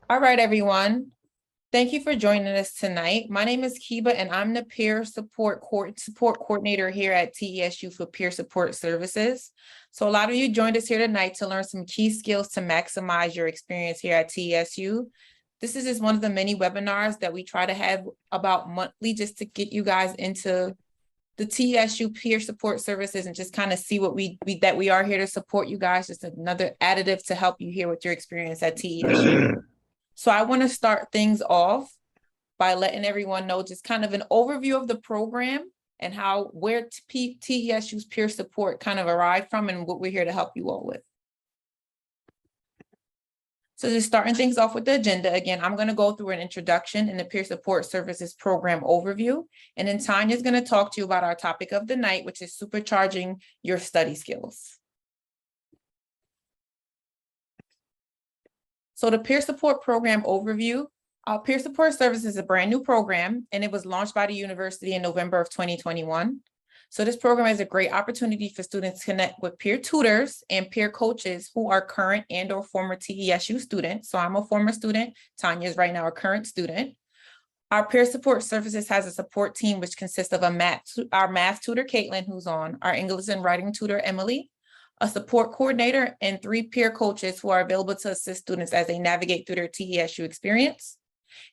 All right, everyone. Thank you for joining us tonight. My name is Kiba, and I'm the Peer Support Coordinator here at TESU for Peer Support Services. So a lot of you joined us here tonight to learn some key skills to maximize your experience here at TESU. This is just one of the many webinars that we try to have about monthly just to get you guys into the TESU Peer Support Services and just kind of see what we are here to support you guys. Just another additive to help you here with your experience at TESU. So I want to start things off by letting everyone know just kind of an overview of the program and where TESU's peer support kind of arrived from and what we're here to help you all with. So just starting things off with the agenda, again, I'm going to go through an introduction and the peer support services program overview. And then Tanya's going to talk to you about our topic of the night, which is supercharging your study skills. So the peer support program overview, peer support service is a brand new program and it was launched by the university in November of 2021. So this program is a great opportunity for students to connect with peer tutors and peer coaches who are current and or former TESU students. So I'm a former student, Tanya is right now a current student. Our peer support services has a support team which consists of our math tutor, Caitlin, who's on, our English and writing tutor, Emily, a support coordinator, and 3 peer coaches who are available to assist students as they navigate through their TESU experience.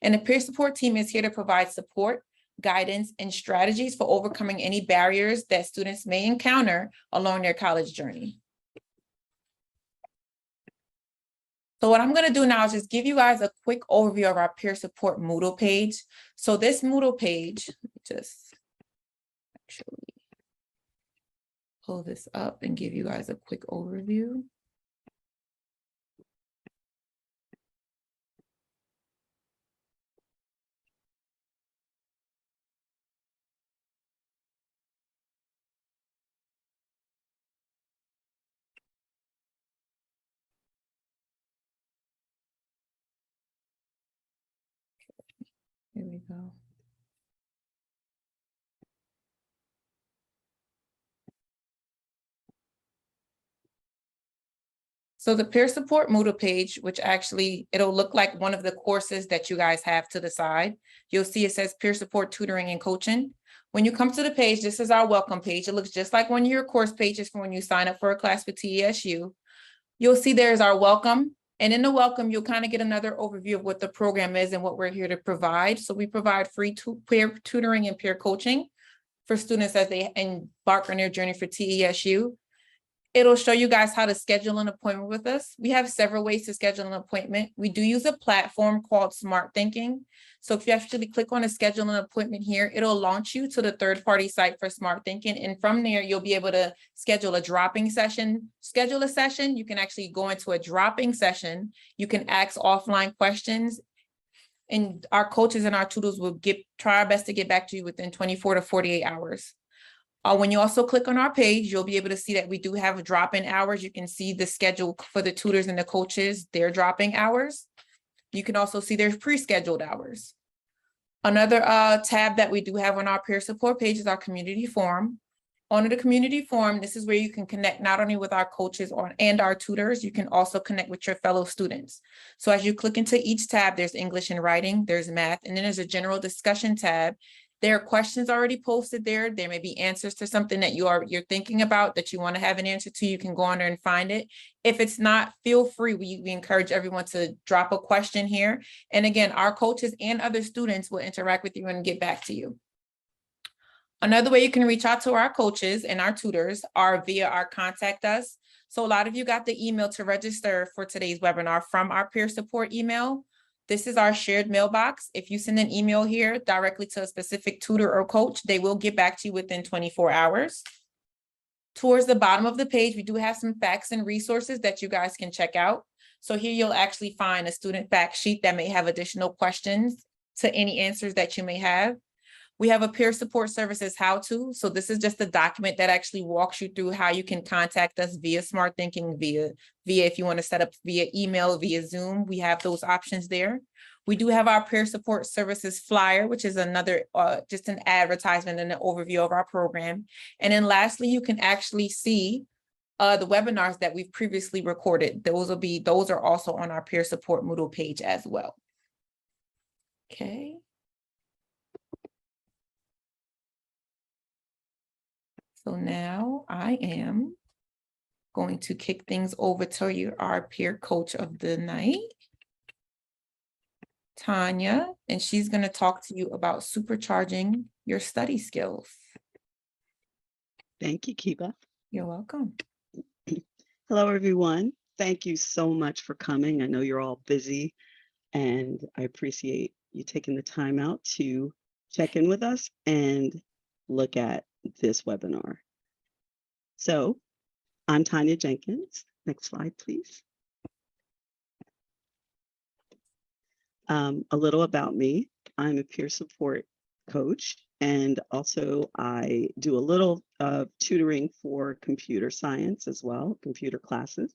And the peer support team is here to provide support, guidance, and strategies for overcoming any barriers that students may encounter along their college journey. So what I'm going to do now is just give you guys a quick overview of our peer support Moodle page. So this Moodle page, just actually pull this up and give you guys a quick overview. Here we go. So the peer support Moodle page, which actually it'll look like one of the courses that you guys have to the side. You'll see it says peer support tutoring and coaching. When you come to the page, this is our welcome page. It looks just like one of your course pages from when you sign up for a class with TESU. You'll see there's our welcome. And in the welcome, you'll kind of get another overview of what the program is and what we're here to provide. So we provide free peer tutoring and peer coaching for students as they embark on their journey for TESU. It'll show you guys how to schedule an appointment with us. We have several ways to schedule an appointment. We do use a platform called Smart Thinking. So if you actually click on a schedule an appointment here, it'll launch you to the third-party site for Smart Thinking. And from there, you'll be able to schedule a drop-in session. Schedule a session. You can actually go into a drop-in session. You can ask offline questions. And our coaches and our tutors will try our best to get back to you within 24 to 48 hours. When you also click on our page, you'll be able to see that we do have drop-in hours. You can see the schedule for the tutors and the coaches, their drop-in hours. You can also see their pre-scheduled hours. Another tab that we do have on our peer support page is our community forum. On the community forum, this is where you can connect not only with our coaches and our tutors, you can also connect with your fellow students. So as you click into each tab, there's English and writing, there's math, and then there's a general discussion tab. There are questions already posted there. There may be answers to something that you're thinking about that you want to have an answer to. You can go on there and find it. If it's not, feel free. We encourage everyone to drop a question here. And again, our coaches and other students will interact with you and get back to you. Another way you can reach out to our coaches and our tutors are via our contact us. So a lot of you got the email to register for today's webinar from our peer support email. This is our shared mailbox. If you send an email here directly to a specific tutor or coach, they will get back to you within 24 hours. Towards the bottom of the page, we do have some facts and resources that you guys can check out. So here you'll actually find a student fact sheet that may have additional questions to any answers that you may have. We have a peer support services how-to. So this is just a document that actually walks you through how you can contact us via Smart Thinking, via if you want to set up via email, via Zoom, we have those options there. We do have our peer support services flyer, which is another, just an advertisement and an overview of our program. And then lastly, you can actually see the webinars that we've previously recorded. Those are also on our peer support Moodle page as well. Okay. So now I am going to kick things over to our peer coach of the night, Tanya, and she's going to talk to you about supercharging your study skills. Thank you, Kiba. You're welcome. Hello, everyone. Thank you so much for coming. I know you're all busy, and I appreciate you taking the time out to check in with us and look at this webinar. So I'm Tanya Jenkins. Next slide, please. A little about me. I'm a peer support coach, and also I do a little tutoring for computer science as well, computer classes.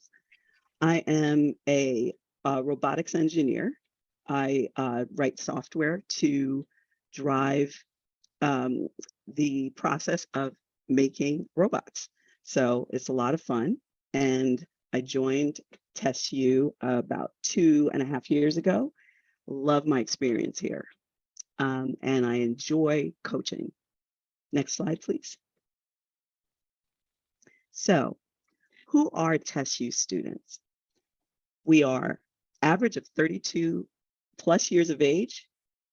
I am a robotics engineer. I write software to drive the process of making robots. So it's a lot of fun. And I joined TESU about 2.5 years ago. Love my experience here. And I enjoy coaching. Next slide, please. So who are TESU students? We are average of 32 plus years of age.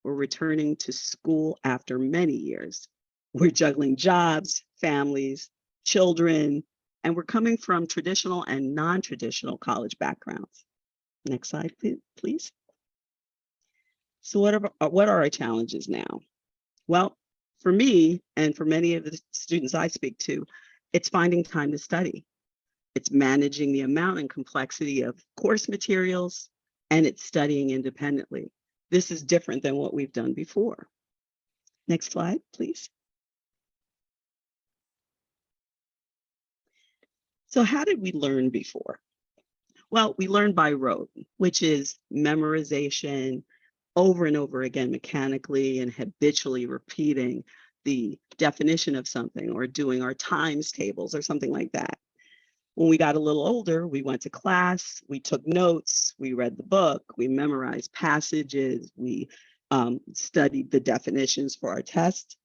We're returning to school after many years. We're juggling jobs, families, children, and we're coming from traditional and non-traditional college backgrounds. Next slide, please. So what are our challenges now? Well, for me and for many of the students I speak to, it's finding time to study. It's managing the amount and complexity of course materials, and it's studying independently. This is different than what we've done before. Next slide, please. So how did we learn before? Well, we learned by rote, which is memorization over and over again mechanically and habitually repeating the definition of something or doing our times tables or something like that. When we got a little older, we went to class, we took notes, we read the book, we memorized passages, we studied the definitions for our test.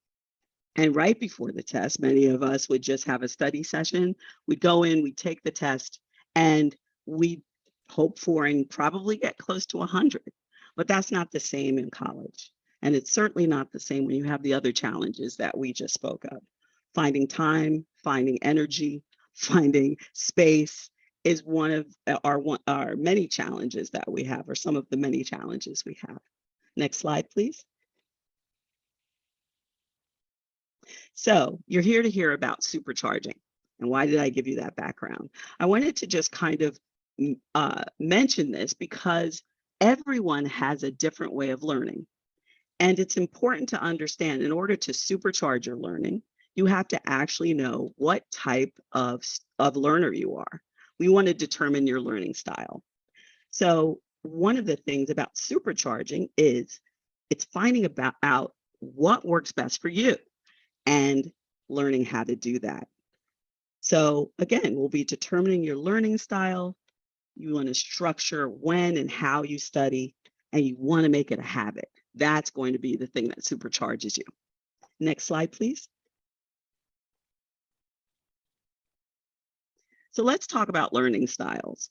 And right before the test, many of us would just have a study session. We'd go in, we'd take the test, and we'd hope for and probably get close to 100. But that's not the same in college. And it's certainly not the same when you have the other challenges that we just spoke of. Finding time, finding energy, finding space is one of our many challenges that we have, or some of the many challenges we have. Next slide, please. So you're here to hear about supercharging. And why did I give you that background? I wanted to just kind of mention this because everyone has a different way of learning. And it's important to understand, in order to supercharge your learning, you have to actually know what type of learner you are. We want to determine your learning style. So one of the things about supercharging is it's finding out what works best for you and learning how to do that. So again, we'll be determining your learning style. You want to structure when and how you study, and you want to make it a habit. That's going to be the thing that supercharges you. Next slide, please. So let's talk about learning styles.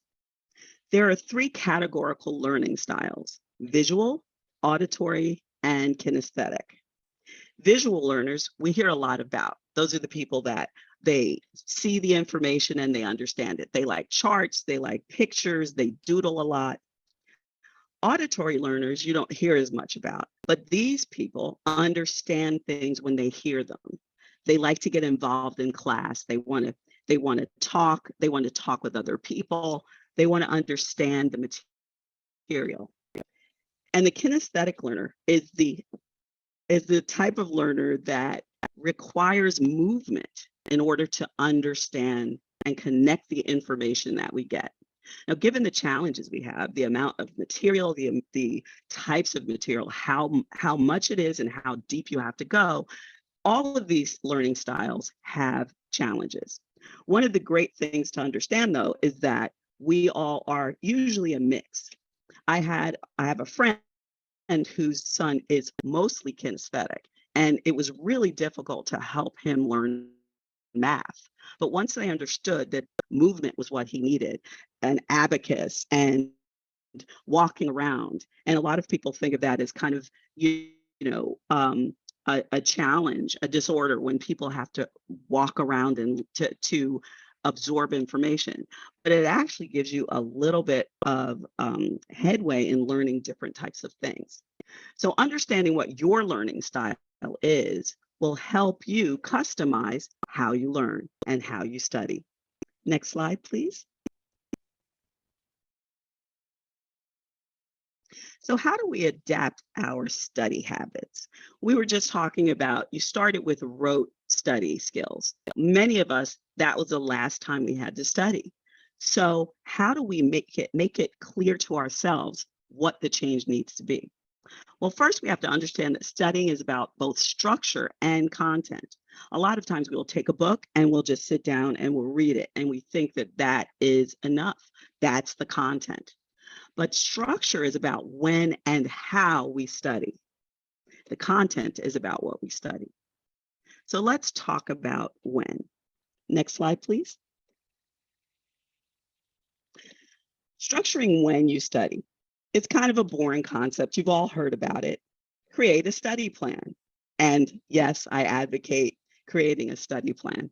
There are 3 categorical learning styles: visual, auditory, and kinesthetic. Visual learners, we hear a lot about. Those are the people that they see the information and they understand it. They like charts, they like pictures, they doodle a lot. Auditory learners, you don't hear as much about, but these people understand things when they hear them. They like to get involved in class. They want to talk. They want to talk with other people. They want to understand the material. And the kinesthetic learner is the type of learner that requires movement in order to understand and connect the information that we get. Now, given the challenges we have, the amount of material, the types of material, how much it is and how deep you have to go, all of these learning styles have challenges. One of the great things to understand, though, is that we all are usually a mix. I have a friend whose son is mostly kinesthetic, and it was really difficult to help him learn math. But once they understood that movement was what he needed, an abacus and walking around, and a lot of people think of that as kind of, you know, a challenge, a disorder when people have to walk around and to absorb information. But it actually gives you a little bit of headway in learning different types of things. So understanding what your learning style is will help you customize how you learn and how you study. Next slide, please. So how do we adapt our study habits? We were just talking about, you started with rote study skills. Many of us, that was the last time we had to study. So how do we make it clear to ourselves what the change needs to be? Well, first we have to understand that studying is about both structure and content. A lot of times we'll take a book and we'll just sit down and we'll read it, and we think that that is enough. That's the content. But structure is about when and how we study. The content is about what we study. So let's talk about when. Next slide, please. Structuring when you study. It's kind of a boring concept. You've all heard about it. Create a study plan. And yes, I advocate creating a study plan.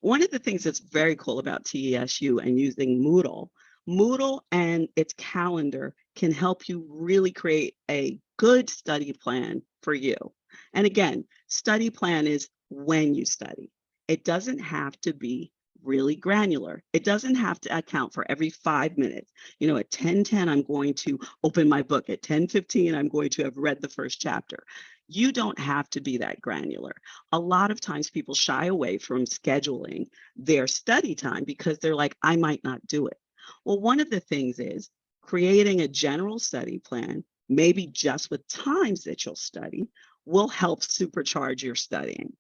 One of the things that's very cool about TESU and using Moodle and its calendar can help you really create a good study plan for you. And again, study plan is when you study. It doesn't have to be really granular. It doesn't have to account for every 5 minutes. You know, at 10:10, I'm going to open my book. At 10:15, I'm going to have read the first chapter. You don't have to be that granular. A lot of times people shy away from scheduling their study time because they're like, I might not do it. Well, one of the things is creating a general study plan, maybe just with times that you'll study, will help supercharge your studying.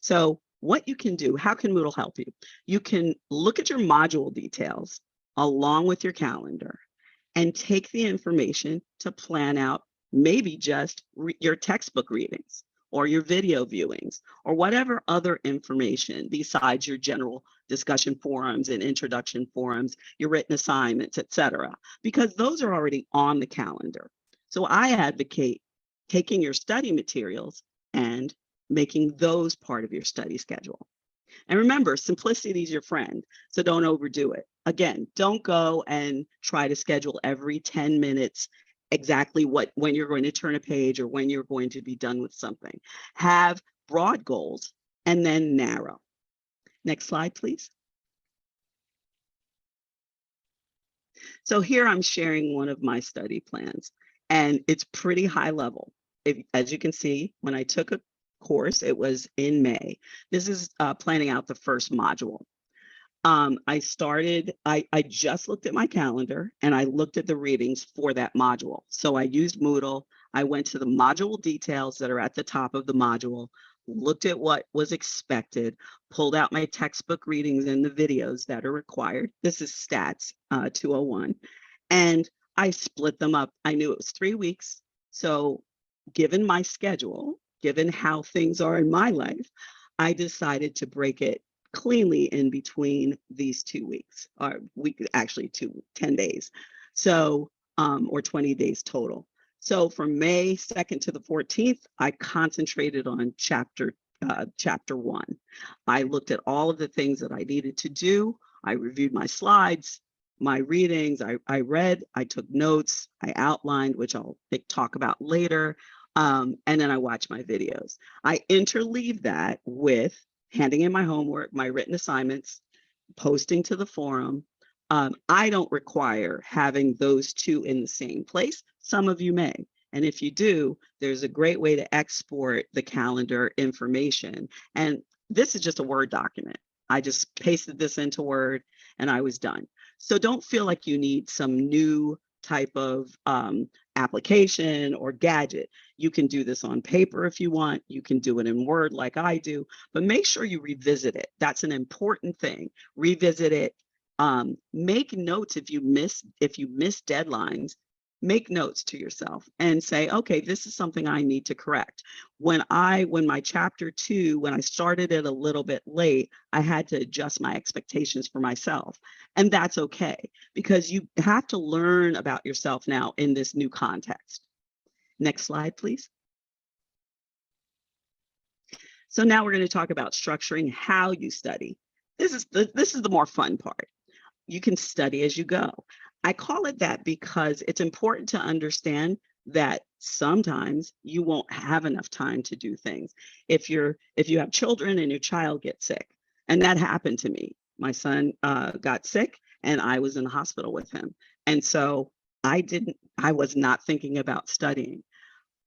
So what you can do, how can Moodle help you? You can look at your module details along with your calendar and take the information to plan out maybe just your textbook readings or your video viewings or whatever other information besides your general discussion forums and introduction forums, your written assignments, etc., because those are already on the calendar. So I advocate taking your study materials and making those part of your study schedule. And remember, simplicity is your friend, so don't overdo it. Again, don't go and try to schedule every 10 minutes exactly when you're going to turn a page or when you're going to be done with something. Have broad goals and then narrow. Next slide, please. So here I'm sharing one of my study plans, and it's pretty high level. As you can see, when I took a course, it was in May. This is planning out the first module. I just looked at my calendar and I looked at the readings for that module. So I used Moodle. I went to the module details that are at the top of the module, looked at what was expected, pulled out my textbook readings and the videos that are required. This is Stats 201. And I split them up. I knew it was 3 weeks. So given my schedule, given how things are in my life, I decided to break it cleanly in between these 2 weeks, or actually 10 days. So, or 20 days total. So from May 2nd to the 14th, I concentrated on chapter 1. I looked at all of the things that I needed to do. I reviewed my slides, my readings. I read, I took notes, I outlined, which I'll talk about later. And then I watched my videos. I interleaved that with handing in my homework, my written assignments, posting to the forum. I don't require having those two in the same place. Some of you may. And if you do, there's a great way to export the calendar information. And this is just a Word document. I just pasted this into Word and I was done. So don't feel like you need some new type of application or gadget. You can do this on paper if you want. You can do it in Word like I do, but make sure you revisit it. That's an important thing. Revisit it. Make notes if you miss deadlines. Make notes to yourself and say, okay, this is something I need to correct. When my chapter 2, when I started it a little bit late, I had to adjust my expectations for myself. And that's okay, because you have to learn about yourself now in this new context. Next slide, please. So now we're going to talk about structuring how you study. This is the more fun part. You can study as you go. I call it that because it's important to understand that sometimes you won't have enough time to do things. If you have children and your child gets sick, and that happened to me. My son got sick and I was in the hospital with him. And so I was not thinking about studying.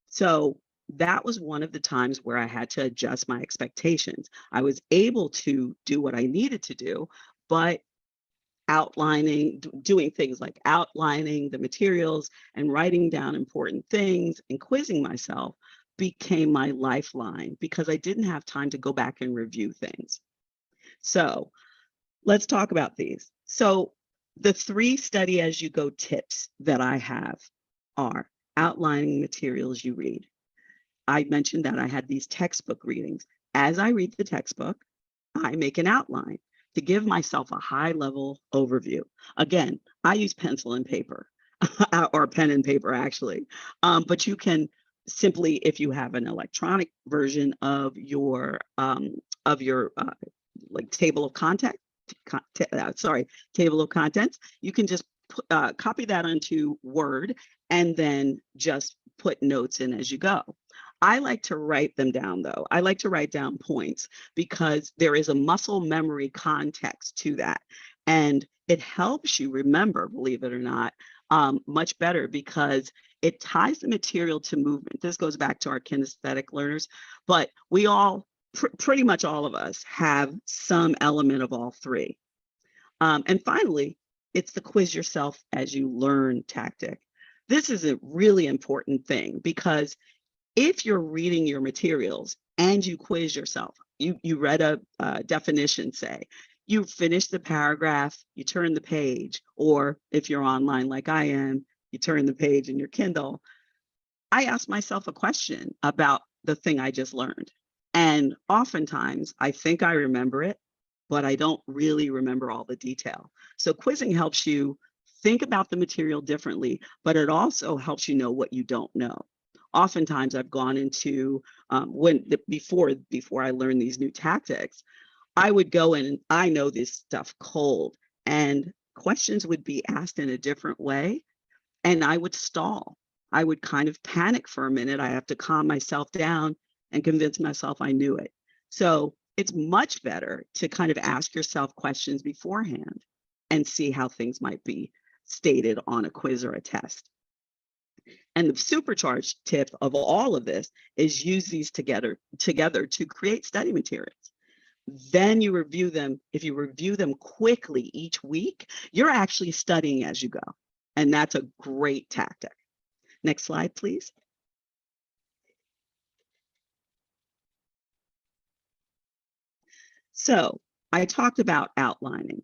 So that was one of the times where I had to adjust my expectations. I was able to do what I needed to do, but doing things like outlining the materials and writing down important things and quizzing myself became my lifeline, because I didn't have time to go back and review things. So let's talk about these. So the 3 study as you go tips that I have are outlining materials you read. I mentioned that I had these textbook readings. As I read the textbook, I make an outline to give myself a high-level overview. Again, I use pencil and paper, or pen and paper actually, but you can simply, if you have an electronic version of your like table of contents, you can just copy that onto Word and then just put notes in as you go. I like to write them down, though. I like to write down points because there is a muscle memory context to that. And it helps you remember, believe it or not, much better, because it ties the material to movement. This goes back to our kinesthetic learners, but we all, pretty much all of us, have some element of all 3. And finally, it's the quiz yourself as you learn tactic. This is a really important thing, because if you're reading your materials and you quiz yourself, you read a definition, say, you finish the paragraph, you turn the page, or if you're online like I am, you turn the page in your Kindle. I ask myself a question about the thing I just learned. And oftentimes I think I remember it, but I don't really remember all the detail. So quizzing helps you think about the material differently, but it also helps you know what you don't know. Oftentimes I've gone into, before I learned these new tactics, I would go in and I know this stuff cold, and questions would be asked in a different way, and I would stall. I would kind of panic for a minute. I have to calm myself down and convince myself I knew it. So it's much better to kind of ask yourself questions beforehand and see how things might be stated on a quiz or a test. And the supercharged tip of all of this is use these together to create study materials. Then you review them. If you review them quickly each week, you're actually studying as you go. And that's a great tactic. Next slide, please. So I talked about outlining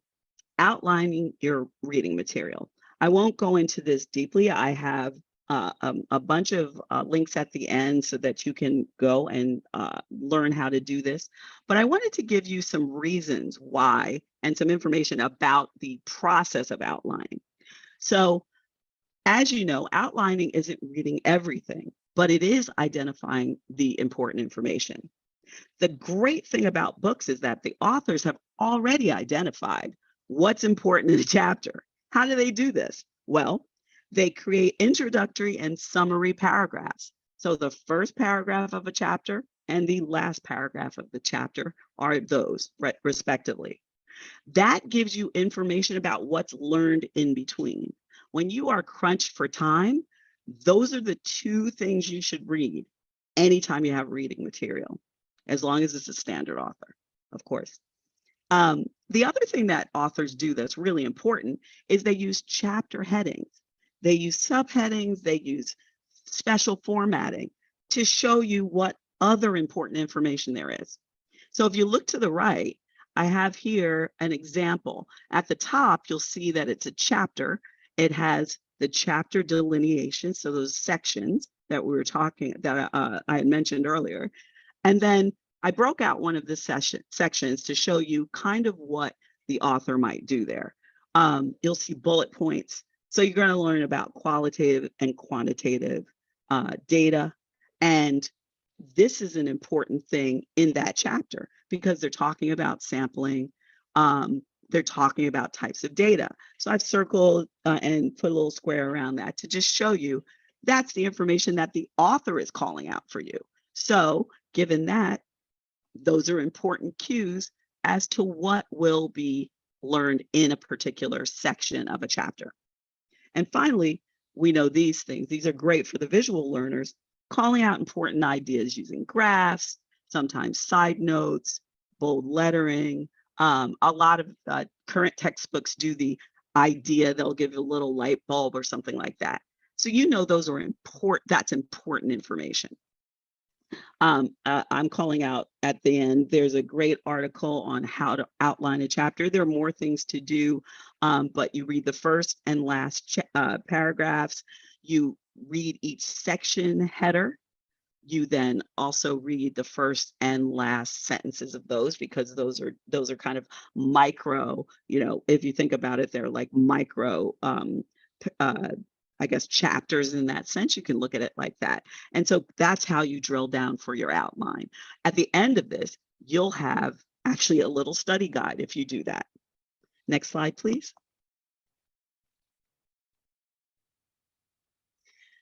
your reading material. I won't go into this deeply. I have a bunch of links at the end so that you can go and learn how to do this. But I wanted to give you some reasons why and some information about the process of outlining. So as you know, outlining isn't reading everything, but it is identifying the important information. The great thing about books is that the authors have already identified what's important in a chapter. How do they do this? Well, they create introductory and summary paragraphs. So the first paragraph of a chapter and the last paragraph of the chapter are those, respectively. That gives you information about what's learned in between. When you are crunched for time, those are the 2 things you should read anytime you have reading material, as long as it's a standard author, of course. The other thing that authors do that's really important is they use chapter headings. They use subheadings, they use special formatting to show you what other important information there is. So if you look to the right, I have here an example. At the top, you'll see that it's a chapter. It has the chapter delineation, so those sections that we were talking, that I had mentioned earlier. And then I broke out one of the sections to show you kind of what the author might do there. You'll see bullet points. So you're going to learn about qualitative and quantitative data. And this is an important thing in that chapter because they're talking about sampling. They're talking about types of data. So I've circled and put a little square around that to just show you that's the information that the author is calling out for you. So given that, those are important cues as to what will be learned in a particular section of a chapter. And finally, we know these things. These are great for the visual learners, calling out important ideas using graphs, sometimes side notes, bold lettering. A lot of current textbooks do the idea, they'll give you a little light bulb or something like that. So you know those are important, that's important information. I'm calling out at the end, there's a great article on how to outline a chapter. There are more things to do, but you read the first and last paragraphs. You read each section header. You then also read the first and last sentences of those, because those are kind of micro, you know, if you think about it, they're like micro I guess, chapters in that sense. You can look at it like that. And so that's how you drill down for your outline. At the end of this, you'll have actually a little study guide if you do that. Next slide, please.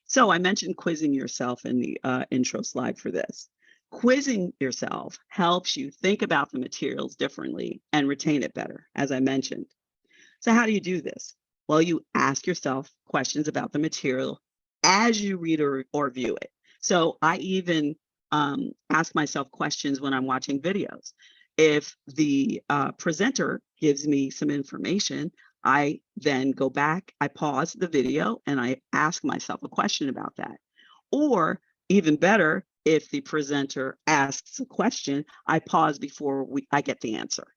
So I mentioned quizzing yourself in the intro slide for this. Quizzing yourself helps you think about the materials differently and retain it better, as I mentioned. So how do you do this? Well, you ask yourself questions about the material as you read or view it. So I even ask myself questions when I'm watching videos. If the presenter gives me some information, I then go back, I pause the video, and I ask myself a question about that. Or even better, if the presenter asks a question, I pause before I get the answer.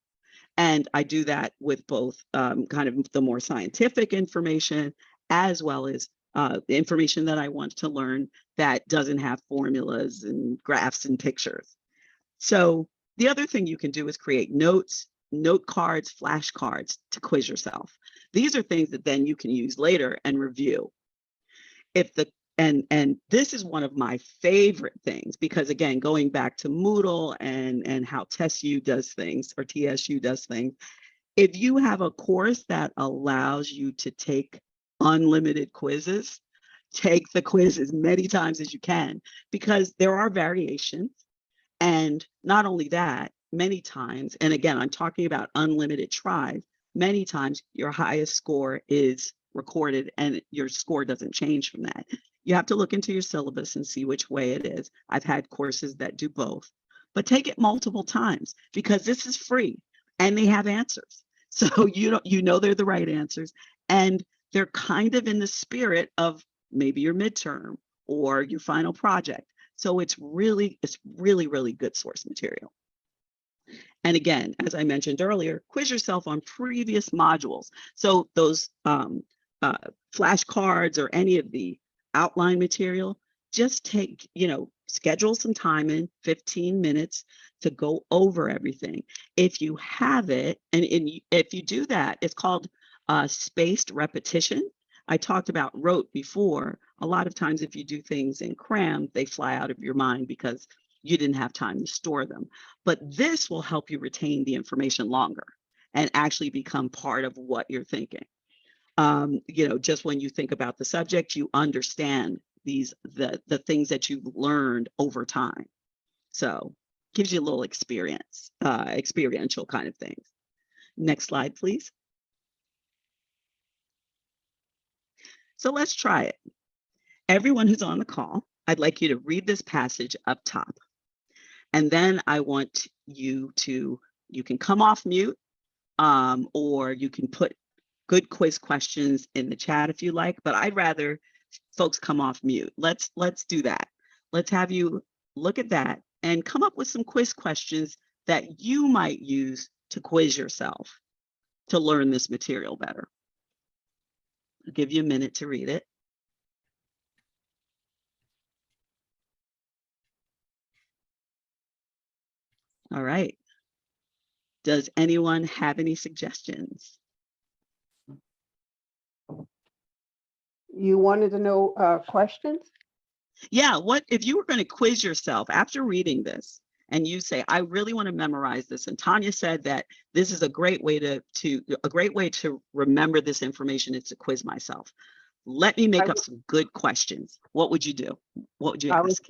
And I do that with both kind of the more scientific information, as well as the information that I want to learn that doesn't have formulas and graphs and pictures. So the other thing you can do is create notes, note cards, flashcards to quiz yourself. These are things that then you can use later and review. And this is one of my favorite things, because again, going back to Moodle and how TESU does things, or TSU does things, if you have a course that allows you to take unlimited quizzes, take the quiz as many times as you can, because there are variations. And not only that, many times, and again, I'm talking about unlimited tries, many times your highest score is recorded and your score doesn't change from that. You have to look into your syllabus and see which way it is. I've had courses that do both, but take it multiple times, because this is free and they have answers. So you know they're the right answers, and they're kind of in the spirit of maybe your midterm or your final project. So it's really, really good source material. And again, as I mentioned earlier, quiz yourself on previous modules. So those flashcards or any of the outline material, just take, schedule some time in 15 minutes to go over everything. If you have it, and if you do that, it's called spaced repetition. I talked about rote before. A lot of times if you do things in cram, they fly out of your mind because you didn't have time to store them. But this will help you retain the information longer and actually become part of what you're thinking. Just when you think about the subject, you understand the things that you've learned over time. So gives you a little experiential kind of things. Next slide, please. So let's try it. Everyone who's on the call, I'd like you to read this passage up top. And then I want you can come off mute, or you can put good quiz questions in the chat if you like, but I'd rather folks come off mute. Let's do that. Let's have you look at that and come up with some quiz questions that you might use to quiz yourself to learn this material better. I'll give you a minute to read it. All right. Does anyone have any suggestions? You wanted to know questions? Yeah, what if you were going to quiz yourself after reading this and you say, I really want to memorize this. And Tanya said that this is a great way to remember this information is to quiz myself. Let me make up some good questions. What would you do? What would you ask?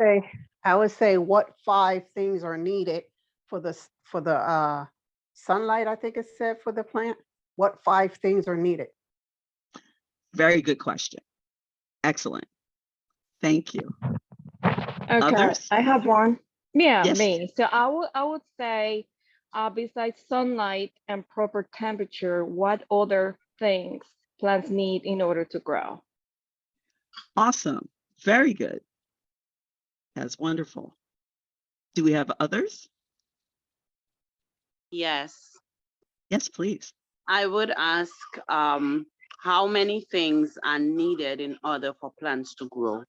I would say what 5 things are needed for the sunlight, I think it said, for the plant. What 5 things are needed? Very good question. Excellent. Thank you. Okay, Others? I have one. Yeah, Yes. me. So I would say, besides sunlight and proper temperature, what other things plants need in order to grow? Awesome. Very good. That's wonderful. Do we have others? Yes, Yes, please. I would ask how many things are needed in order for plants to grow?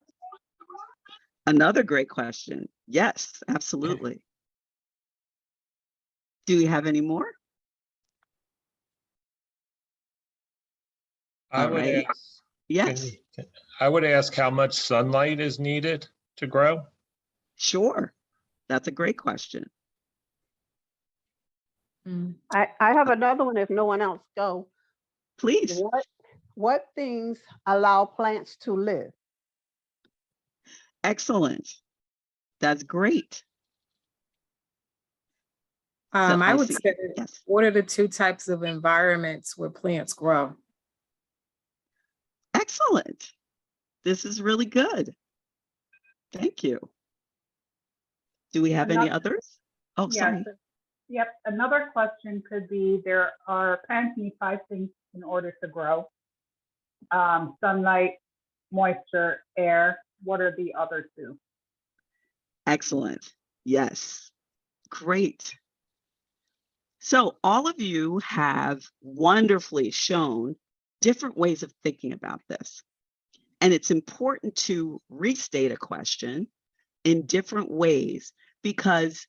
Another great question. Yes, absolutely. Do we have any more? I All would right. ask, Yes, I would ask how much sunlight is needed to grow. sure. That's a great question. I have another one if no one else go. Please. What things allow plants to live? Excellent. That's great. I would see. say, Yes. what are the 2 types of environments where plants grow? Excellent. This is really good. Thank you. Do we have any others? Oh, Yes. sorry. Yep. Another question could be, there are plants need 5 things in order to grow. Sunlight, moisture, air. What are the other 2? Excellent. Yes. Great. So all of you have wonderfully shown different ways of thinking about this. And it's important to restate a question in different ways, because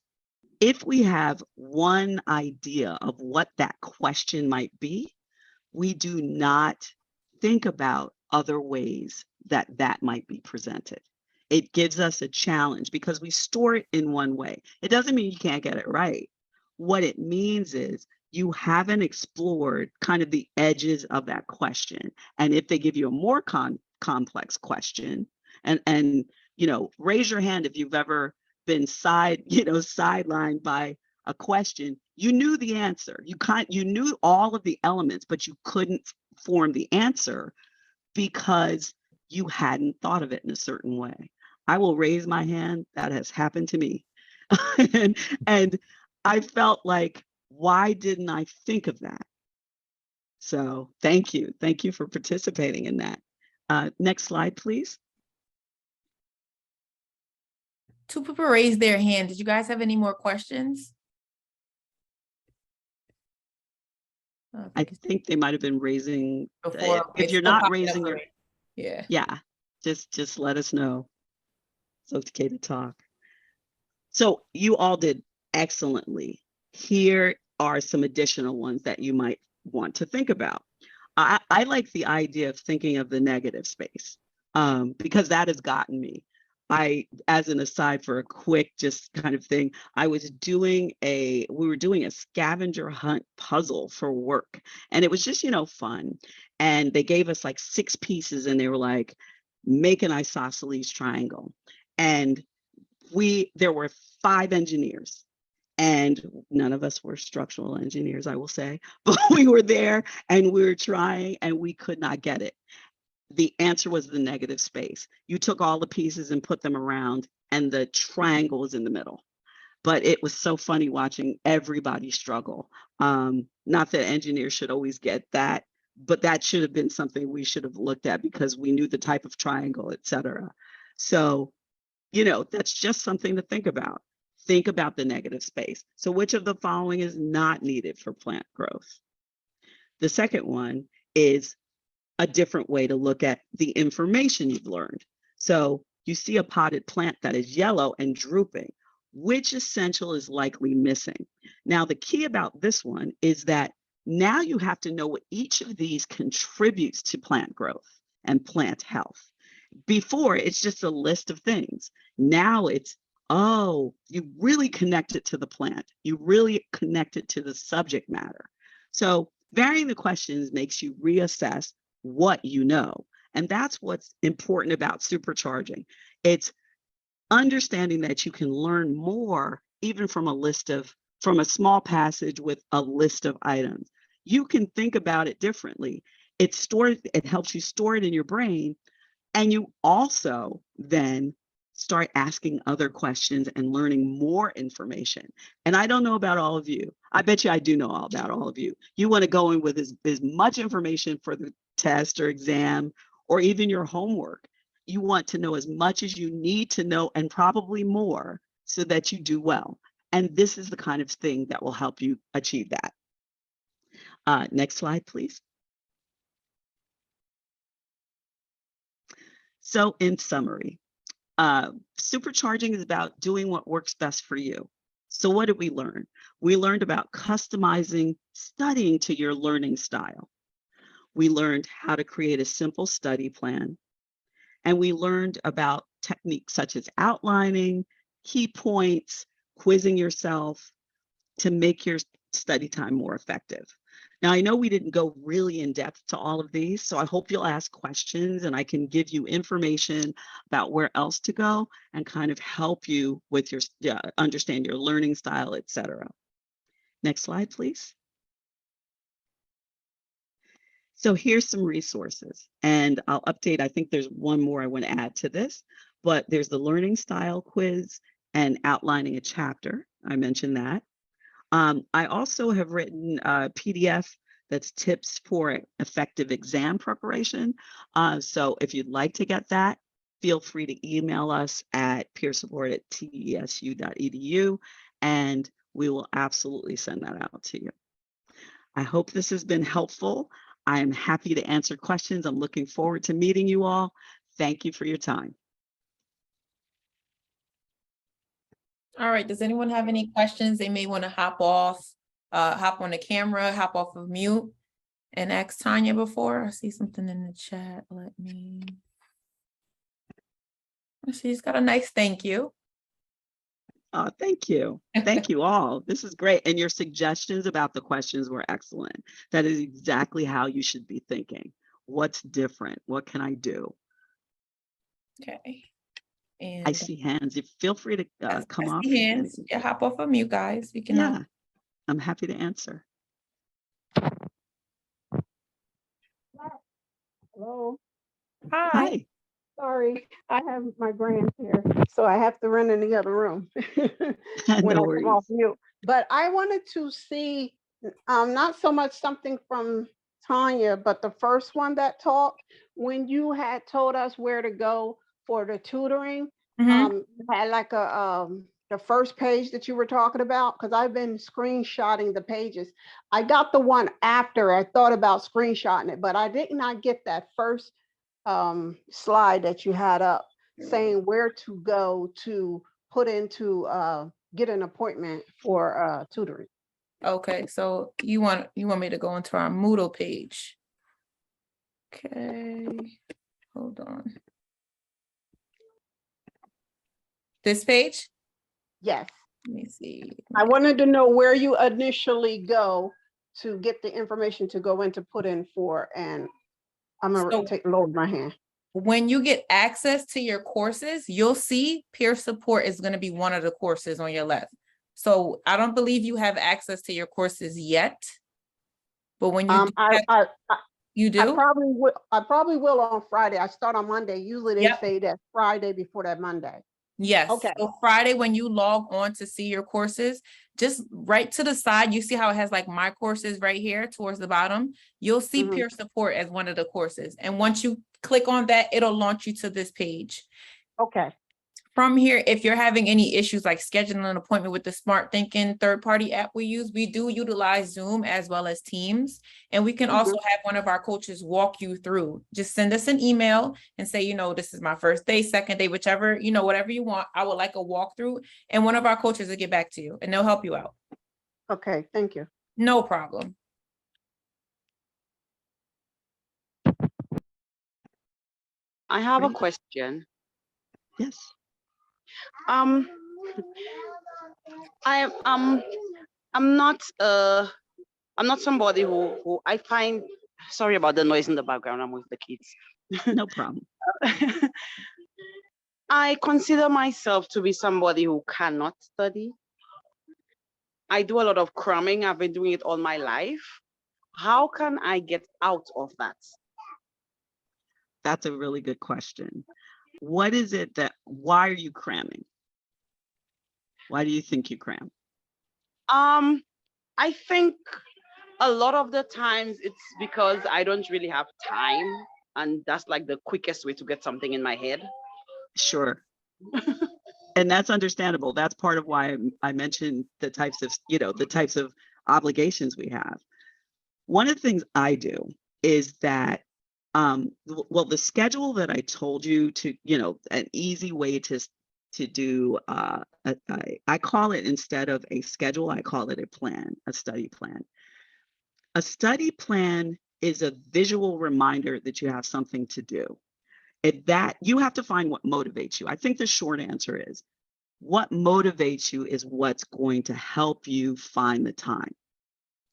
if we have one idea of what that question might be, we do not think about other ways that that might be presented. It gives us a challenge because we store it in one way. It doesn't mean you can't get it right. What it means is you haven't explored kind of the edges of that question. And if they give you a more complex question, and raise your hand if you've ever been sidelined by a question. You knew the answer. You knew all of the elements, but you couldn't form the answer because you hadn't thought of it in a certain way. I will raise my hand. That has happened to me. and I felt like, why didn't I think of that? So thank you. Thank you for participating in that. Next slide, please. 2 people raised their hand. Did you guys have any more questions? I think they might have been raising. Before, If you're not raising your, yeah, just let us know. It's okay to talk. So you all did excellently. Here are some additional ones that you might want to think about. I like the idea of thinking of the negative space because that has gotten me. As an aside for a quick just kind of thing, we were doing a scavenger hunt puzzle for work, and it was just, fun. And they gave us like 6 pieces and they were like, make an isosceles triangle. And there were 5 engineers, and none of us were structural engineers, I will say, but we were there and we were trying and we could not get it. The answer was the negative space. You took all the pieces and put them around and the triangle was in the middle. But it was so funny watching everybody struggle. Not that engineers should always get that but that should have been something we should have looked at because we knew the type of triangle, et cetera. So, that's just something to think about. Think about the negative space. So which of the following is not needed for plant growth? The second one is a different way to look at the information you've learned. So you see a potted plant that is yellow and drooping. Which essential is likely missing? Now, the key about this one is that now you have to know what each of these contributes to plant growth and plant health. Before, it's just a list of things. Now it's, oh, you really connect it to the plant. You really connect it to the subject matter. So varying the questions makes you reassess what you know. And that's what's important about supercharging. It's understanding that you can learn more even from a small passage with a list of items. You can think about it differently. It helps you store it in your brain. And you also then start asking other questions and learning more information. And I don't know about all of you. I bet you I do know all about all of you. You want to go in with as much information for the test or exam or even your homework. You want to know as much as you need to know and probably more so that you do well. And this is the kind of thing that will help you achieve that. Next slide, please. So in summary, supercharging is about doing what works best for you. So what did we learn? We learned about customizing studying to your learning style. We learned how to create a simple study plan. And we learned about techniques such as outlining, key points, quizzing yourself to make your study time more effective. Now, I know we didn't go really in depth to all of these, so I hope you'll ask questions and I can give you information about where else to go and kind of help you with your understand your learning style, et cetera. Next slide, please. So here's some resources, and I'll update. I think there's one more I want to add to this, but there's the learning style quiz and outlining a chapter. I mentioned that. I also have written a PDF that's tips for effective exam preparation. So if you'd like to get that, feel free to email us at peersupport@tesu.edu, and we will absolutely send that out to you. I hope this has been helpful. I am happy to answer questions. I'm looking forward to meeting you all. Thank you for your time. All right, does anyone have any questions? They may want to hop on the camera, hop off of mute and ask Tanya before. I see something in the chat. She's got a nice thank you. Oh, thank you. Thank you all. This is great. And your suggestions about the questions were excellent. That is exactly how you should be thinking. What's different? What can I do? Okay. And I see hands. Feel free to come off. Hands. Yeah, hop off of mute, guys. We can. Yeah, I'm happy to answer. Hello. Hi. Sorry, I have my grand here, so I have to run in the other room when No I worries. come off mute. But I wanted to see, not so much something from Tanya, but the first one that talked, when you had told us where to go for the tutoring, you had like the first page that you were talking about, because I've been screenshotting the pages. I got the one after I thought about screenshotting it, but I did not get that first slide that you had up saying where to go to put into get an appointment for tutoring. Okay, so you want me to go into our Moodle page. Okay, hold on. This page? Yes. Let me see. I wanted to know where you initially go to get the information to go in to put in for, and I'm gonna load my hand. When you get access to your courses, you'll see peer support is going to be one of the courses on your left. So I don't believe you have access to your courses yet, but when you you do? I probably will on Friday. I start on Monday. Usually they say that Friday before that Monday. Yes. Okay. So Friday, when you log on to see your courses, just right to the side, you see how it has like my courses right here towards the bottom. You'll see Mhm. peer support as one of the courses. And once you click on that, it'll launch you to this page. Okay. From here, if you're having any issues like scheduling an appointment with the Smart Thinking third-party app we use, we do utilize Zoom as well as Teams. And we can also have one of our coaches walk you through. Just send us an email and say, you know, this is my first day, second day, whichever, you know, whatever you want. I would like a walkthrough. And one of our coaches will get back to you and they'll help you out. Okay. Thank you. No problem. I have a Great. question. Yes. Um, I'm not somebody who I find, sorry about the noise in the background, I'm with the kids. No problem. I consider myself to be somebody who cannot study. I do a lot of cramming. I've been doing it all my life. How can I get out of that? That's a really good question. What is it why are you cramming? Why do you think you cram? I think a lot of the times it's because I don't really have time, and that's like the quickest way to get something in my head. Sure. And that's understandable. That's part of why I mentioned the types of obligations we have. One of the things I do is that, well, the schedule that I told you to, an easy way to do, I call it, instead of a schedule, I call it a plan, a study plan. A study plan is a visual reminder that you have something to do. That you have to find what motivates you. I think the short answer is what motivates you is what's going to help you find the time.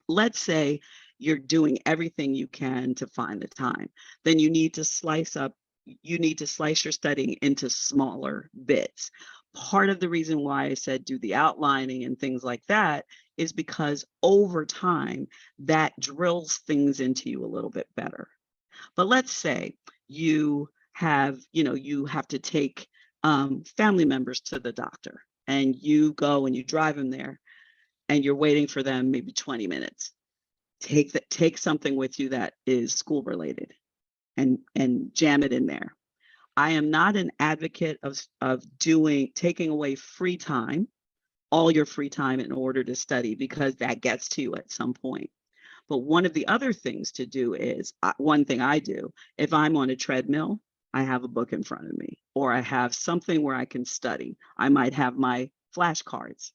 Let's say you're doing everything you can to find the time. Then you need to slice your studying into smaller bits. Part of the reason why I said do the outlining and things like that is because over time that drills things into you a little bit better. But let's say you have to take family members to the doctor, and you go and you drive them there and you're waiting for them maybe 20 minutes. Take something with you that is school related and jam it in there. I am not an advocate of taking away free time, all your free time, in order to study, because that gets to you at some point. But one of the other things to do is, one thing I do, if I'm on a treadmill, I have a book in front of me, or I have something where I can study. I might have my flashcards.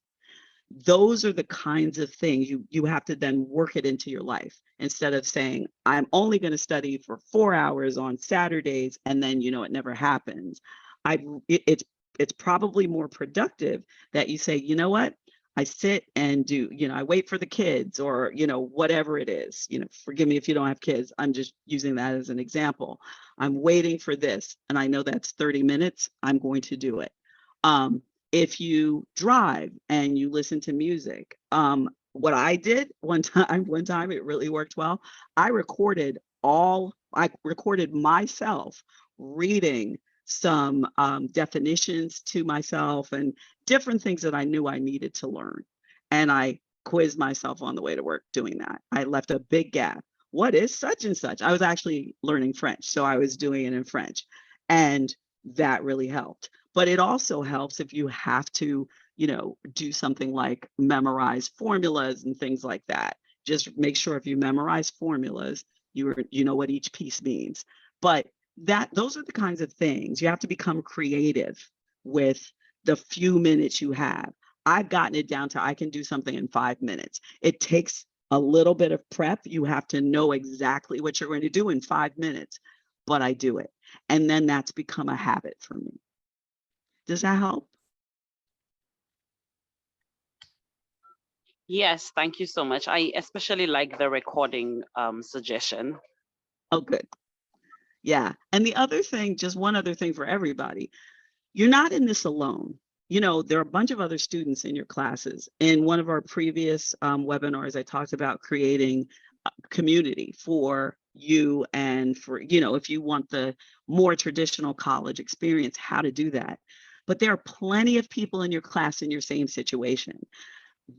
Those are the kinds of things you have to then work it into your life, instead of saying, I'm only going to study for 4 hours on Saturdays, and then, it never happens. It's probably more productive that you say, you know what? I sit and do, I wait for the kids, or, whatever it is, forgive me if you don't have kids. I'm just using that as an example. I'm waiting for this, and I know that's 30 minutes. I'm going to do it. If you drive and you listen to music, what I did one time, it really worked well. I recorded myself reading some definitions to myself and different things that I knew I needed to learn. And I quizzed myself on the way to work doing that. I left a big gap. What is such and such? I was actually learning French, so I was doing it in French. And that really helped. But it also helps if you have to, do something like memorize formulas and things like that. Just make sure if you memorize formulas, you know what each piece means. But those are the kinds of things you have to become creative with the few minutes you have. I've gotten it down to I can do something in 5 minutes. It takes a little bit of prep. You have to know exactly what you're going to do in 5 minutes, but I do it. And then that's become a habit for me. Does that help? Yes, thank you so much. I especially like the recording suggestion. Oh, good. Yeah. And the other thing, just one other thing for everybody, you're not in this alone. There are a bunch of other students in your classes. In one of our previous webinars, I talked about creating a community for you, and for, if you want the more traditional college experience, how to do that. but there are plenty of people in your class in your same situation.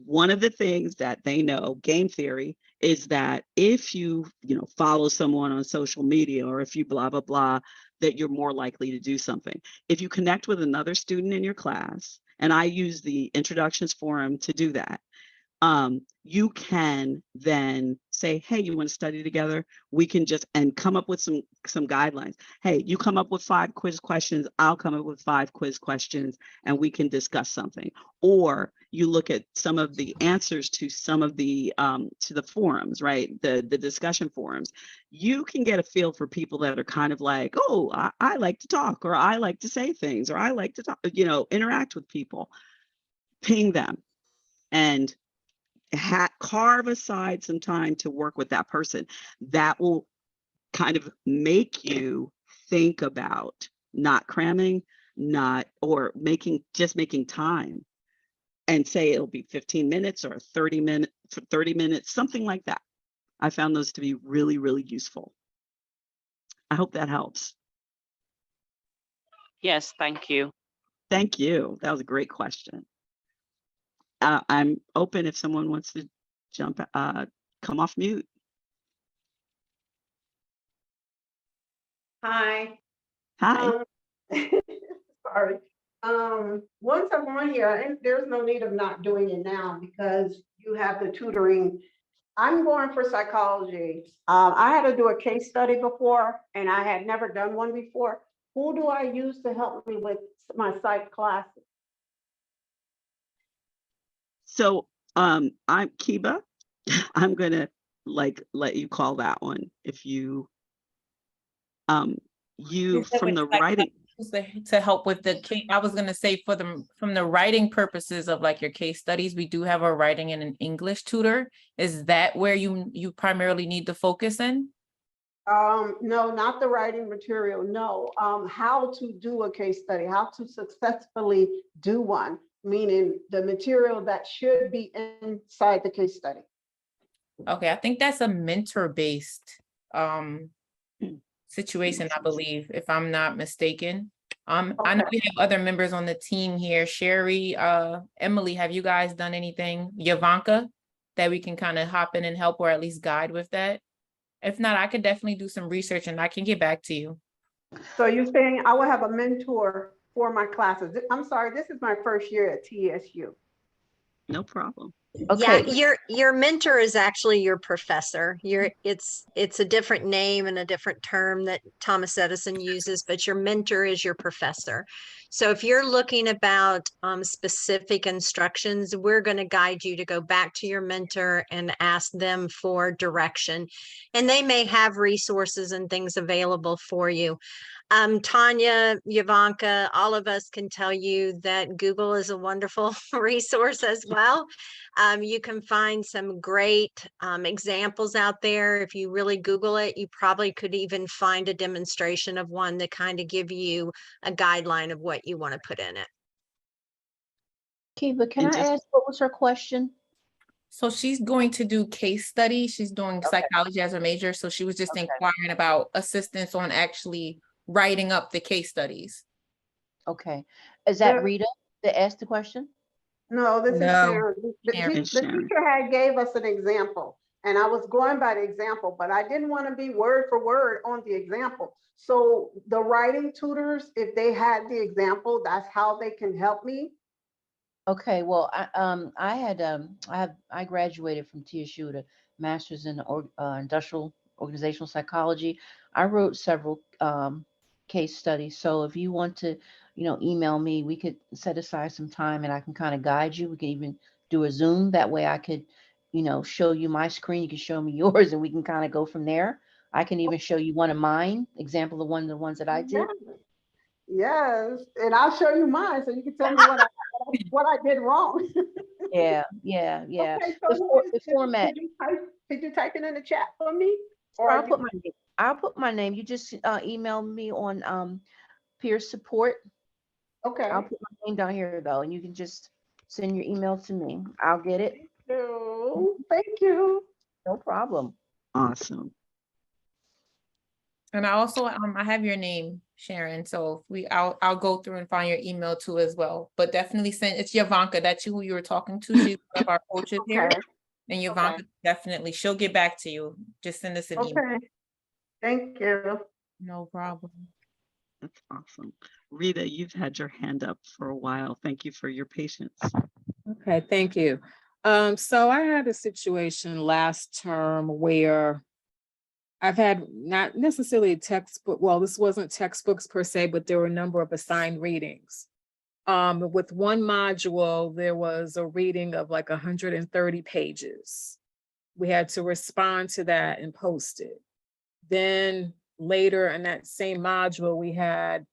One of the things that they know, game theory, is that if you follow someone on social media, or if you blah, blah, blah, that you're more likely to do something. If you connect with another student in your class, and I use the introductions forum to do that, you can then say, hey, you want to study together? We can and come up with some guidelines. Hey, you come up with 5 quiz questions, I'll come up with 5 quiz questions, and we can discuss something. Or you look at some of the answers to some of the to the forums, right? The discussion forums. You can get a feel for people that are kind of like, oh, I like to talk, or I like to say things, or I like to talk, interact with people. Ping them and carve aside some time to work with that person. That will kind of make you think about not cramming, or making time, and say it'll be 15 minutes or 30 minutes, something like that. I found those to be really, really useful. I hope that helps. Yes, thank you. Thank you. That was a great question. I'm open if someone wants to come off mute. Hi. Hi. Sorry. Once I'm on here, there's no need of not doing it now because you have the tutoring. I'm going for psychology. I had to do a case study before, and I had never done one before. Who do I use to help me with my psych classes? So I'm Kiba. I'm gonna let you call that one. If you from the writing to help with the case. I was going to say from the writing purposes of like your case studies, we do have a writing and an English tutor. Is that where you primarily need to focus in? No, not the writing material. No, how to do a case study, how to successfully do one, meaning the material that should be inside the case study. Okay, I think that's a mentor-based situation, I believe, if I'm not mistaken. I know we have other members on the team here. Sherry, Emily, have you guys done anything? Yavanka, that we can kind of hop in and help, or at least guide with that? If not, I could definitely do some research and I can get back to you. So you're saying I will have a mentor for my classes. I'm sorry, this is my first year at TSU. No problem. Okay. Yeah, your mentor is actually your professor. It's a different name and a different term that Thomas Edison uses, but your mentor is your professor. So if you're looking about specific instructions, we're going to guide you to go back to your mentor and ask them for direction. And they may have resources and things available for you. Tanya, Yavanka, all of us can tell you that Google is a wonderful resource as well. You can find some great examples out there. If you really Google it, you probably could even find a demonstration of one to kind of give you a guideline of what you want to put in it. Kiva, can I ask, what was her question? So she's going to do case study. She's doing psychology as her major. So she was just inquiring about assistance on actually writing up the case studies. Okay. Is that Rita that asked the question? No, this is Sharon. The teacher had gave us an example, and I was going by the example, but I didn't want to be word for word on the example. So the writing tutors, if they had the example, that's how they can help me. Okay, well, I graduated from TSU with a master's in industrial organizational psychology. I wrote several case studies. So if you want to, email me, we could set aside some time and I can kind of guide you. We can even do a Zoom. That way I could, show you my screen. You can show me yours and we can kind of go from there. I can even show you one of mine, example of one of the ones that I did. Yes, and I'll show you mine so you can tell me what I did wrong. Yeah. Okay, so the format. Could you type it in the chat for me? Or I'll put my name. You just email me on peer support. Okay. I'll put my name down here though, and you can just send your email to me. I'll get it. Thank you. No problem. Awesome. And I also, I have your name, Sharon. So I'll go through and find your email too as well. But definitely send, it's Yavanka, that's who you were talking to. She's one of our coaches here. Okay, And Yavanka, definitely, she'll get back to you. Just send us an email. okay. Thank you. No problem. That's awesome. Rita, you've had your hand up for a while. Thank you for your patience. Okay, thank you. So I had a situation last term where I've had not necessarily a textbook, well, this wasn't textbooks per se, but there were a number of assigned readings. With one module, there was a reading of like 130 pages. We had to respond to that and post it. Then later in that same module, we had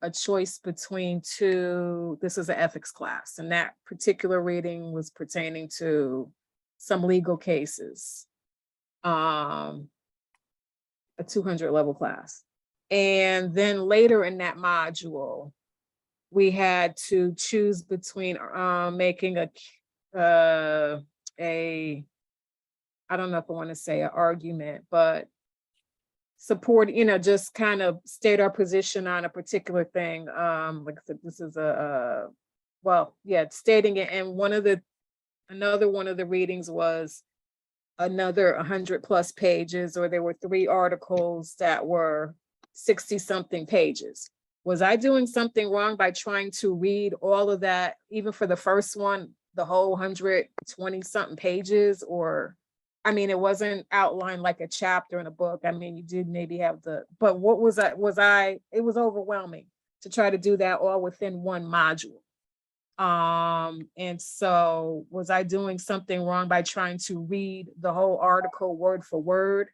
a choice between two, this is an ethics class, and that particular reading was pertaining to some legal cases. A 200 level class. And then later in that module, we had to choose between making I don't know if I want to say an argument, but support, just kind of state our position on a particular thing. Like I said, this is stating it. And another one of the readings was another 100 plus pages, or there were 3 articles that were 60 something pages. Was I doing something wrong by trying to read all of that, even for the first one, the whole 120 something pages? Or, I mean, it wasn't outlined like a chapter in a book. I mean, you did maybe have but what was it was overwhelming to try to do that all within one module. And so was I doing something wrong by trying to read the whole article word for word?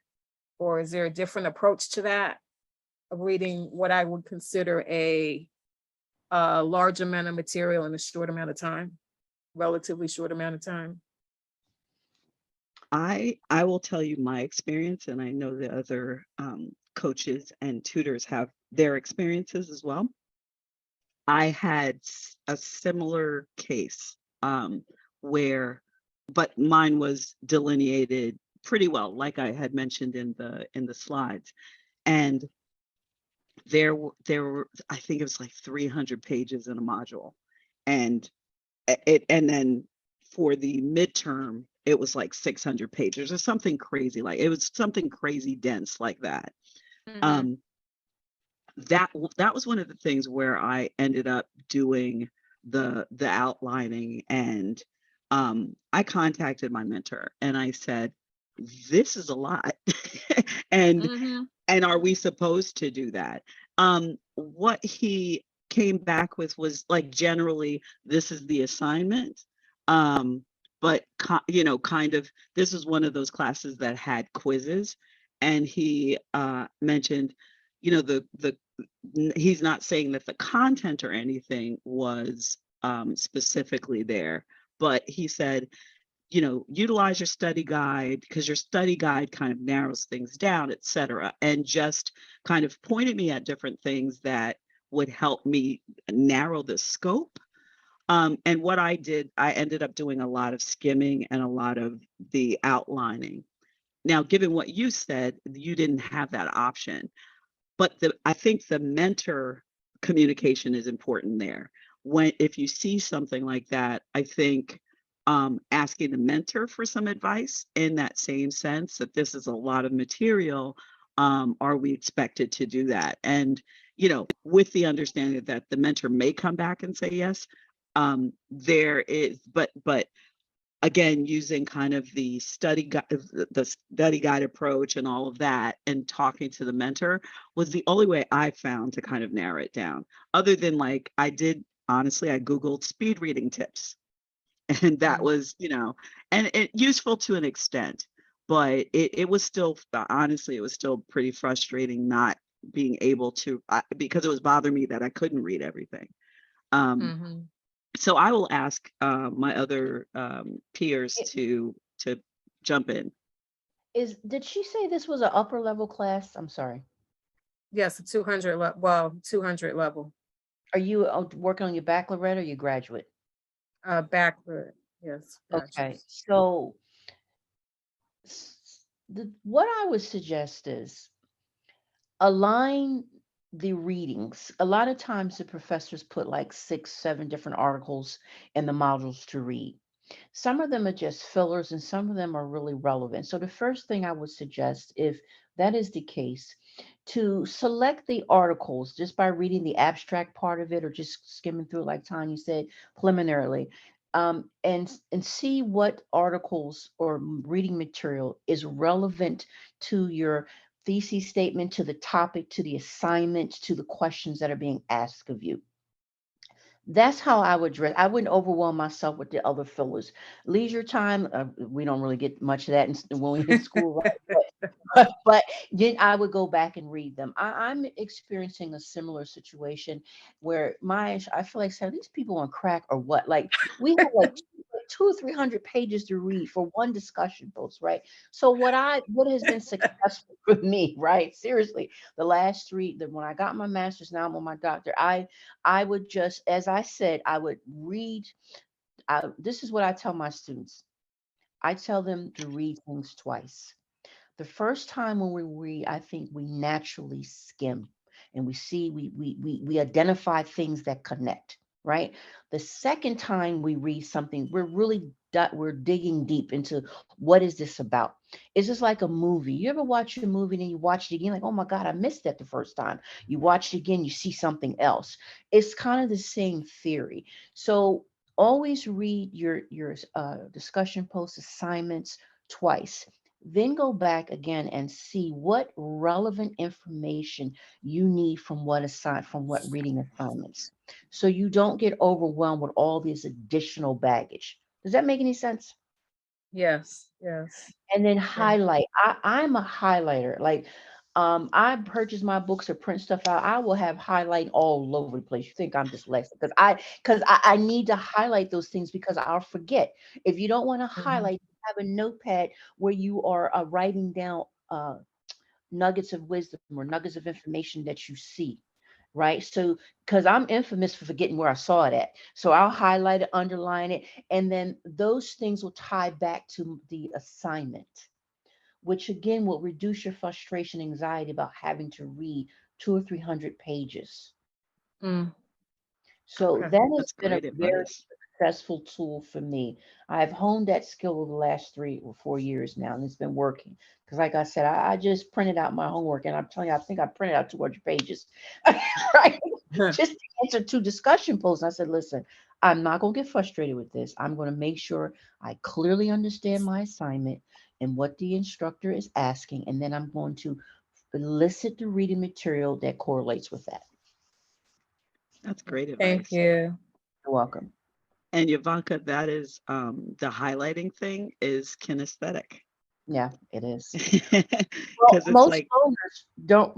Or is there a different approach to that, of reading what I would consider a large amount of material in a short amount of time, relatively short amount of time? I will tell you my experience, and I know the other coaches and tutors have their experiences as well. I had a similar case but mine was delineated pretty well, like I had mentioned in the slides. And there were, I think it was like 300 pages in a module. And then for the midterm, it was like 600 pages or something crazy. Like it was something crazy dense like that. Mm-hmm. That was one of the things where I ended up doing the outlining, and I contacted my mentor and I said, this is a lot. and are we supposed to do that? What he came back with was like, generally, this is the assignment. But kind of, this is one of those classes that had quizzes, and he mentioned, he's not saying that the content or anything was specifically there, but he said, utilize your study guide, because your study guide kind of narrows things down, et cetera, and just kind of pointed me at different things that would help me narrow the scope. And what I did, I ended up doing a lot of skimming and a lot of the outlining. Now, given what you said, you didn't have that option. But I think the mentor communication is important there. If you see something like that, I think asking the mentor for some advice in that same sense, that this is a lot of material, are we expected to do that? And, with the understanding that the mentor may come back and say yes, there is, but again, using kind of the study guide approach and all of that, and talking to the mentor was the only way I found to kind of narrow it down. Other than like, I Googled speed reading tips, and that was, and useful to an extent, but it was still, honestly, it was still pretty frustrating not being able to, because it was bothering me that I couldn't read everything. So I will ask my other peers to jump in. Did she say this was an upper level class? I'm sorry. Yes, a 200 level. Are you working on your baccalaureate or your graduate? Baccalaureate, yes. Okay, so what I would suggest is align the readings. A lot of times the professors put like 6, 7 different articles in the modules to read. Some of them are just fillers and some of them are really relevant. So the first thing I would suggest, if that is the case, to select the articles just by reading the abstract part of it or just skimming through, like Tanya said, preliminarily, and see what articles or reading material is relevant to your thesis statement, to the topic, to the assignment, to the questions that are being asked of you. That's how I would dress. I wouldn't overwhelm myself with the other fillers. Leisure time, we don't really get much of that when we're in school, right? But then I would go back and read them. I'm experiencing a similar situation where I feel like, so these people on crack or what? Like we have like 200 or 300 pages to read for one discussion post, right? So what has been successful for me, right? Seriously, the last when I got my master's, now I'm on my doctor. I would just, as I said, I would read. This is what I tell my students. I tell them to read things twice. The first time when we read, I think we naturally skim and we see, we identify things that connect, right? The second time we read something, we're digging deep into what is this about. It's just like a movie. You ever watch a movie and then you watch it again, like, oh my God, I missed that the first time. You watch it again, you see something else. It's kind of the same theory. So always read your discussion post assignments twice, then go back again and see what relevant information you need from what reading assignments. So you don't get overwhelmed with all this additional baggage. Does that make any sense? Yes, yes. And then Yeah. highlight. I'm a highlighter. Like I purchase my books or print stuff out. I will have highlight all over the place. You think I'm dyslexic because I need to highlight those things because I'll forget. If you don't want to highlight, have a notepad where you are writing down nuggets of wisdom or nuggets of information that you see. Right. So, because I'm infamous for forgetting where I saw it at. So I'll highlight it, underline it, and then those things will tie back to the assignment, which again will reduce your frustration, anxiety about having to read 200 or 300 pages. Mm, So okay. that has That's been a great very advice. successful tool for me. I've honed that skill over the last 3 or 4 years now, and it's been working. Because, like I said, I just printed out my homework, and I'm telling you, I think I printed out 200 pages, right? Just to answer 2 discussion posts. I said, listen, I'm not going to get frustrated with this. I'm going to make sure I clearly understand my assignment and what the instructor is asking, and then I'm going to elicit the reading material that correlates with that. That's great Thank advice. you. You're welcome. And Ivanka, that is the highlighting thing is kinesthetic. Yeah, it is. Well, Because it's most like, learners don't,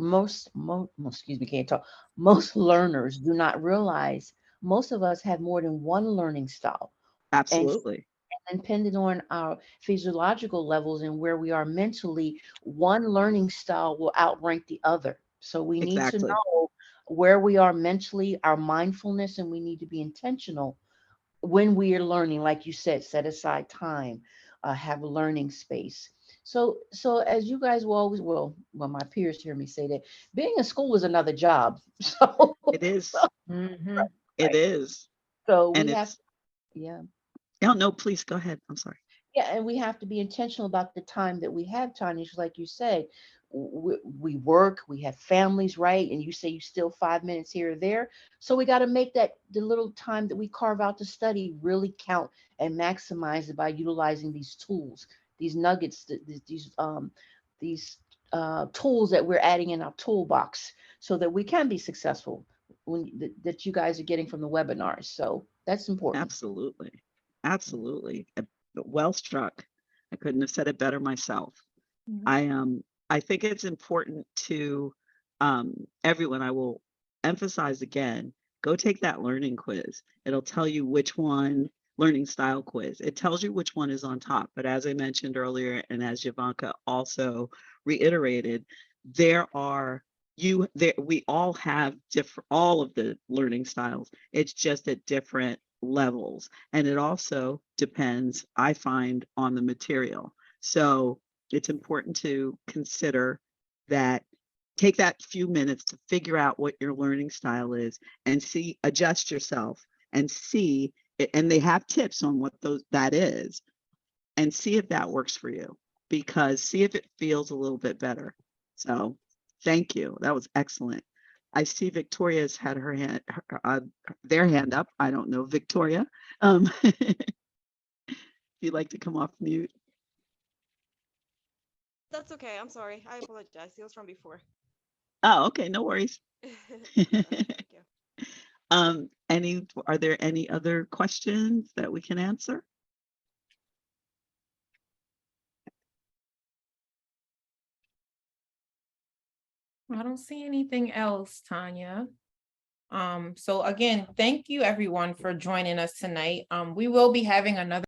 excuse me, can't talk. Most learners do not realize most of us have more than one learning style. And absolutely. depending on our physiological levels and where we are mentally, one learning style will outrank the other. So we need to Exactly. know where we are mentally, our mindfulness, and we need to be intentional when we are learning, like you said, set aside time, have a learning space. So as you guys will always, well, my peers hear me say that being in school is another job. So, It is. Mm-hmm. It right. is. So And we have, it's, yeah, oh, no, please go ahead. I'm sorry. yeah, and we have to be intentional about the time that we have, Tanya. Just like you said, we work, we have families, right? And you say you still 5 minutes here or there. So we got to make that the little time that we carve out to study really count and maximize it by utilizing these tools, these nuggets, these tools that we're adding in our toolbox, so that we can be successful that you guys are getting from the webinars. So that's important. Absolutely. Absolutely. Well struck. I couldn't have said it better myself. Mhm. I think it's important to everyone. I will emphasize again, go take that learning quiz. It'll tell you which one, learning style quiz. It tells you which one is on top. But as I mentioned earlier, and as Javanka also reiterated, there are we all have different, all of the learning styles. It's just at different levels. And it also depends, I find, on the material. So it's important to consider that take that few minutes to figure out what your learning style is and adjust yourself and see it. And they have tips on what that is, and see if that works for you, because see if it feels a little bit better. So thank you. That was excellent. I see Victoria's had their hand up. I don't know, Victoria. If you'd like to come off mute. That's okay. I'm sorry. I apologize. It was from before. Oh, okay. No worries. Thank you. Are there any other questions that we can answer? I don't see anything else, Tanya. So again, thank you everyone for joining us tonight. We will be having another